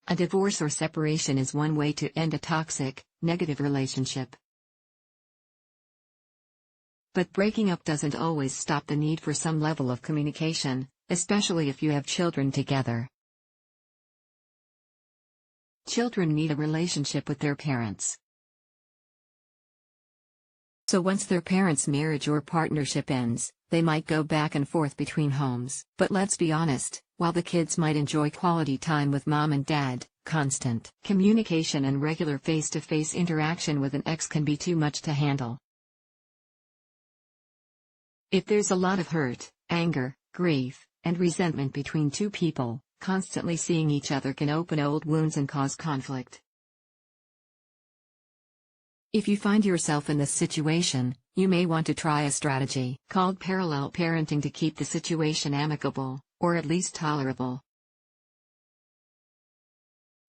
A divorce or separation is one way to end a toxic, negative relationship. But breaking up doesn't always stop the need for some level of communication, especially if you have children together. Children need a relationship with their parents. So once their parents' marriage or partnership ends, they might go back and forth between homes. But let's be honest, while the kids might enjoy quality time with mom and dad, constant communication and regular face-to-face interaction with an ex can be too much to handle. If there's a lot of hurt, anger, grief, and resentment between two people, constantly seeing each other can open old wounds and cause conflict. If you find yourself in this situation, you may want to try a strategy called parallel parenting to keep the situation amicable, or at least tolerable.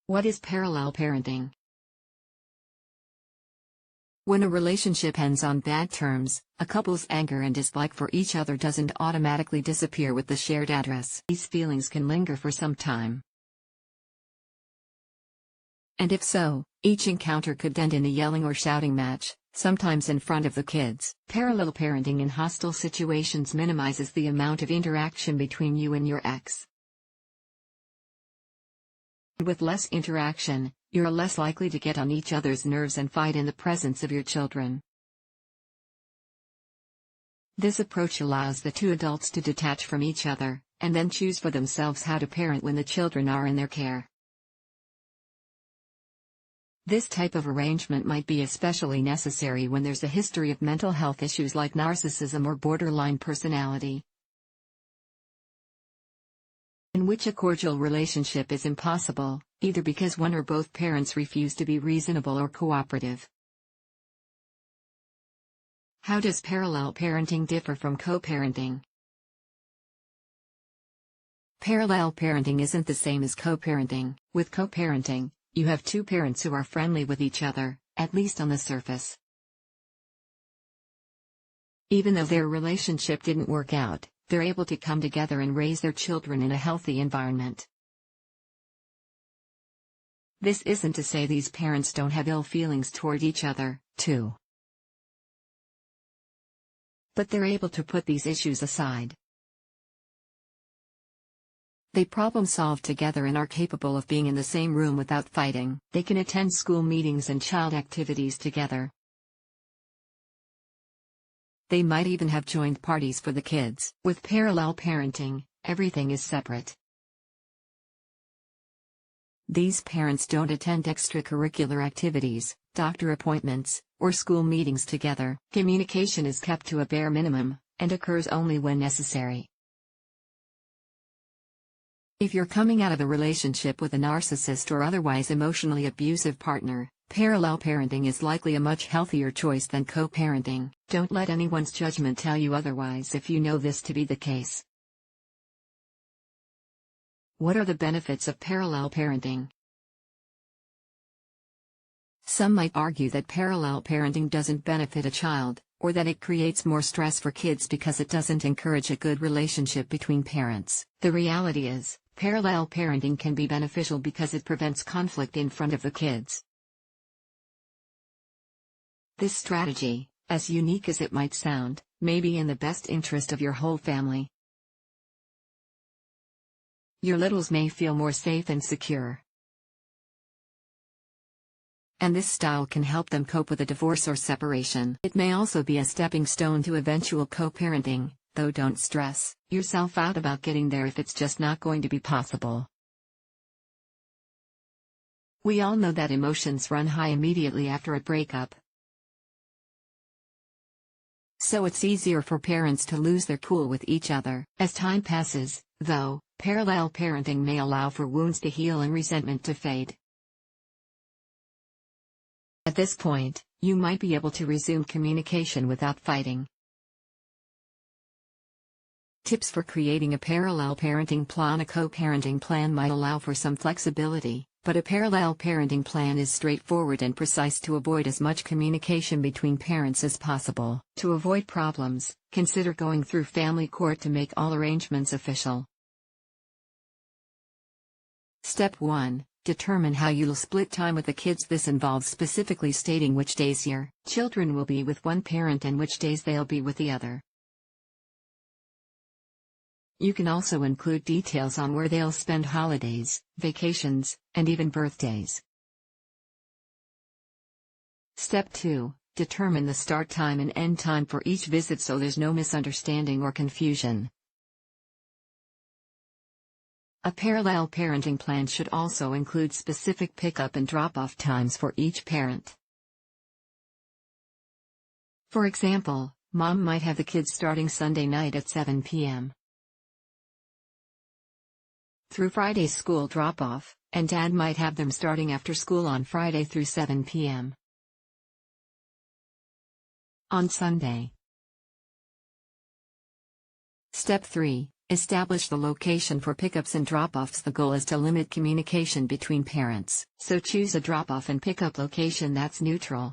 What is parallel parenting? When a relationship ends on bad terms, a couple's anger and dislike for each other doesn't automatically disappear with the shared address. These feelings can linger for some time. And if so, each encounter could end in a yelling or shouting match, sometimes in front of the kids. Parallel parenting in hostile situations minimizes the amount of interaction between you and your ex. With less interaction, you're less likely to get on each other's nerves and fight in the presence of your children. This approach allows the two adults to detach from each other, and then choose for themselves how to parent when the children are in their care. This type of arrangement might be especially necessary when there's a history of mental health issues like narcissism or borderline personality, in which a cordial relationship is impossible, either because one or both parents refuse to be reasonable or cooperative. How does parallel parenting differ from co-parenting? Parallel parenting isn't the same as co-parenting. With co-parenting, you have two parents who are friendly with each other, at least on the surface. Even though their relationship didn't work out, they're able to come together and raise their children in a healthy environment. This isn't to say these parents don't have ill feelings toward each other, too. But they're able to put these issues aside. They problem-solve together and are capable of being in the same room without fighting. They can attend school meetings and child activities together. They might even have joint parties for the kids. With parallel parenting, everything is separate. These parents don't attend extracurricular activities, doctor appointments, or school meetings together. Communication is kept to a bare minimum, and occurs only when necessary. If you're coming out of a relationship with a narcissist or otherwise emotionally abusive partner, parallel parenting is likely a much healthier choice than co-parenting. Don't let anyone's judgment tell you otherwise if you know this to be the case. What are the benefits of parallel parenting? Some might argue that parallel parenting doesn't benefit a child, or that it creates more stress for kids because it doesn't encourage a good relationship between parents. The reality is, parallel parenting can be beneficial because it prevents conflict in front of the kids. This strategy, as unique as it might sound, may be in the best interest of your whole family. Your littles may feel more safe and secure. And this style can help them cope with a divorce or separation. It may also be a stepping stone to eventual co-parenting, though don't stress yourself out about getting there if it's just not going to be possible. We all know that emotions run high immediately after a breakup. So it's easier for parents to lose their cool with each other. As time passes, though, parallel parenting may allow for wounds to heal and resentment to fade. At this point, you might be able to resume communication without fighting. Tips for creating a parallel parenting plan. A co-parenting plan might allow for some flexibility, but a parallel parenting plan is straightforward and precise to avoid as much communication between parents as possible. To avoid problems, consider going through family court to make all arrangements official. Step 1. determine how you'll split time with the kids. This involves specifically stating which days your children will be with one parent and which days they'll be with the other. You can also include details on where they'll spend holidays, vacations, and even birthdays. Step 2. Determine the start time and end time for each visit so there's no misunderstanding or confusion. A parallel parenting plan should also include specific pickup and drop-off times for each parent. For example, mom might have the kids starting Sunday night at 7 p.m. through Friday's school drop-off, and dad might have them starting after school on Friday through 7 p.m. on Sunday. Step 3. Establish the location for pickups and drop-offs. The goal is to limit communication between parents, so choose a drop-off and pickup location that's neutral.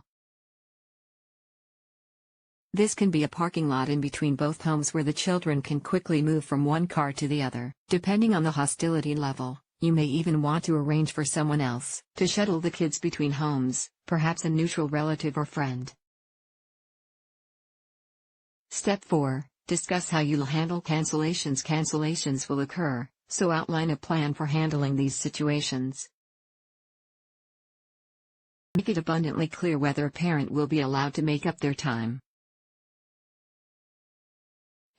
This can be a parking lot in between both homes where the children can quickly move from one car to the other. Depending on the hostility level, you may even want to arrange for someone else to shuttle the kids between homes, perhaps a neutral relative or friend. Step 4. Discuss how you'll handle cancellations. Cancellations will occur, so outline a plan for handling these situations. Make it abundantly clear whether a parent will be allowed to make up their time.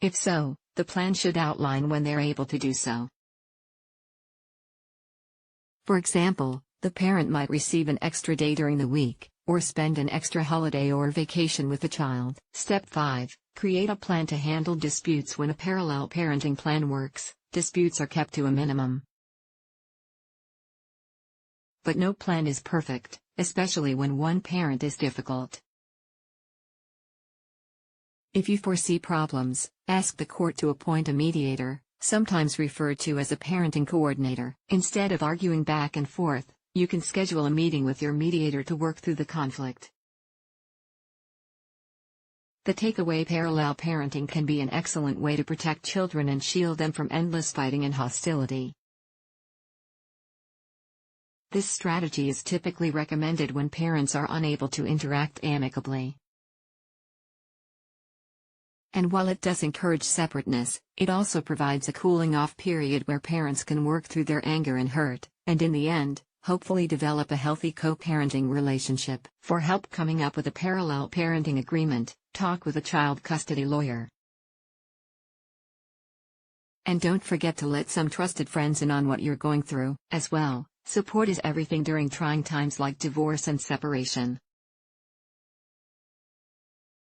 If so, the plan should outline when they're able to do so. For example, the parent might receive an extra day during the week, or spend an extra holiday or vacation with the child. Step 5. Create a plan to handle disputes. When a parallel parenting plan works, disputes are kept to a minimum. But no plan is perfect, especially when one parent is difficult. If you foresee problems, ask the court to appoint a mediator, sometimes referred to as a parenting coordinator. Instead of arguing back and forth, you can schedule a meeting with your mediator to work through the conflict. The takeaway: parallel parenting can be an excellent way to protect children and shield them from endless fighting and hostility. This strategy is typically recommended when parents are unable to interact amicably. And while it does encourage separateness, it also provides a cooling-off period where parents can work through their anger and hurt, and in the end, hopefully develop a healthy co-parenting relationship. For help coming up with a parallel parenting agreement, talk with a child custody lawyer. And don't forget to let some trusted friends in on what you're going through, as well. Support is everything during trying times like divorce and separation.